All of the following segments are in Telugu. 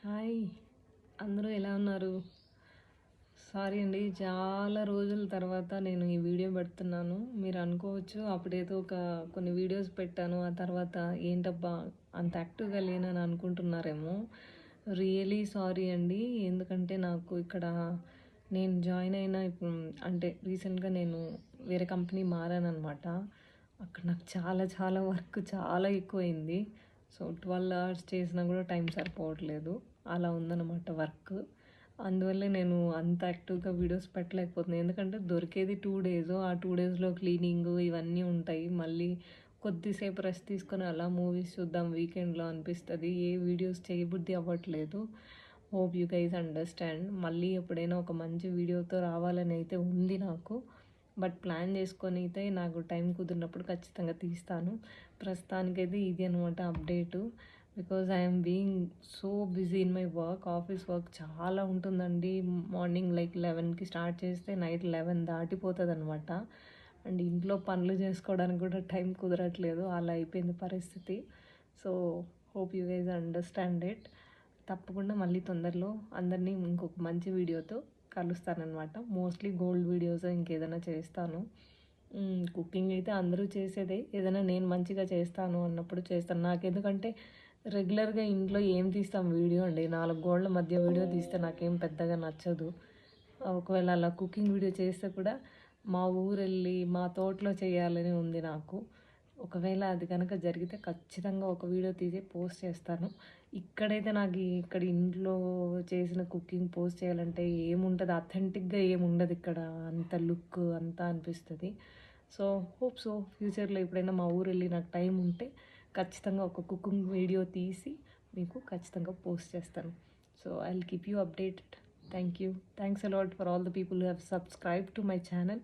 హాయ్! అందరూ ఎలా ఉన్నారు? సారీ అండి. చాలా రోజుల తర్వాత నేను ఈ వీడియో పెడుతున్నాను. మీరు అనుకోవచ్చు అప్పుడేదో కొన్ని వీడియోస్ పెట్టాను. ఆ తర్వాత ఏంటబ్బా! అంత యాక్టివ్‌గా లేనని అనుకుంటున్నారేమో. రియల్లీ సారీ అండి. ఎందుకంటే నాకు ఇక్కడ నేను జాయిన్ అయిన అంటే రీసెంట్‌గా నేను వేరే కంపెనీ మారాననమాట. అక్కడ నాకు చాలా చాలా వర్క్ చాలా ఎక్కువైంది. సో, 12 అవర్స్ చేసినా కూడా టైం సరిపోవట్లేదు. అలా ఉందన్నమాట వర్క్. అందువల్లే నేను అంత యాక్టివ్‌గా వీడియోస్ పెట్టలేకపోతున్నాను. ఎందుకంటే దొరికేది 2 డేస్. ఆ 2 డేస్‌లో క్లీనింగు ఇవన్నీ ఉంటాయి. మళ్ళీ కొద్దిసేపు రెస్ట్ తీసుకొని అలా మూవీస్ చూద్దాం వీకెండ్‌లో అనిపిస్తది. ఏ వీడియోస్ చేయబుద్ధి అవ్వట్లేదు. Hope you guys understand. మళ్ళీ ఎప్పుడైనా ఒక మంచి వీడియోతో రావాలని అయితే ఉంది నాకు. బట్ ప్లాన్ చేసుకొని అయితే నాకు టైం కుదిరినప్పుడు ఖచ్చితంగా తీస్తాను. ప్రస్తుతానికైతే ఇది అనమాట update. Because I'm being so busy in my work. Office work చాలా ఉంటుందండి. మార్నింగ్ లైక్ 11కి స్టార్ట్ చేస్తే నైట్ 11 దాటిపోతుందనమాట. అండ్ ఇంట్లో పనులు చేసుకోవడానికి కూడా టైం కుదరట్లేదు. అలా అయిపోయింది పరిస్థితి. So hope you guys understand it. తప్పకుండా మళ్ళీ తొందరలో అందరినీ ఇంకొక మంచి వీడియోతో కలుస్తానన్నమాట. మోస్ట్లీ గోల్డ్ వీడియోస్ ఇంకేదైనా చేస్తాను. కుకింగ్ అయితే అందరూ చేసేదే. ఏదైనా నేను మంచిగా చేస్తాను అన్నప్పుడు చేస్తాను. నాకెందుకంటే రెగ్యులర్గా ఇంట్లో ఏం తీస్తాం వీడియో అండి. 4 గోడల మధ్య వీడియో తీస్తే నాకేం పెద్దగా నచ్చదు. ఒకవేళ అలా కుకింగ్ వీడియో చేస్తే కూడా మా ఊరెళ్ళి మా తోటలో చేయాలని ఉంది నాకు. ఒకవేళ అది కనుక జరిగితే ఖచ్చితంగా ఒక వీడియో తీసి పోస్ట్ చేస్తాను. ఇక్కడైతే నాకు ఇక్కడ ఇంట్లో చేసిన కుకింగ్ పోస్ట్ చేయాలంటే ఏముంటది, అథెంటిక్‌గా ఏముండదు ఇక్కడ. అంత లుక్ అంతా అనిపిస్తది. సో, హోప్ సో ఫ్యూచర్‌లో ఎప్పుడైనా మా ఊరెళ్ళి నాకు టైం ఉంటే ఖచ్చితంగా ఒక కుకింగ్ వీడియో తీసి మీకు ఖచ్చితంగా పోస్ట్ చేస్తాను. So, I will keep you updated. Thank you. Thanks a lot for all the people who have subscribed to my channel.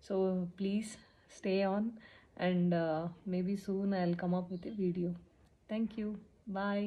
So please stay on and maybe soon I'll come up with a video. Thank you. Bye.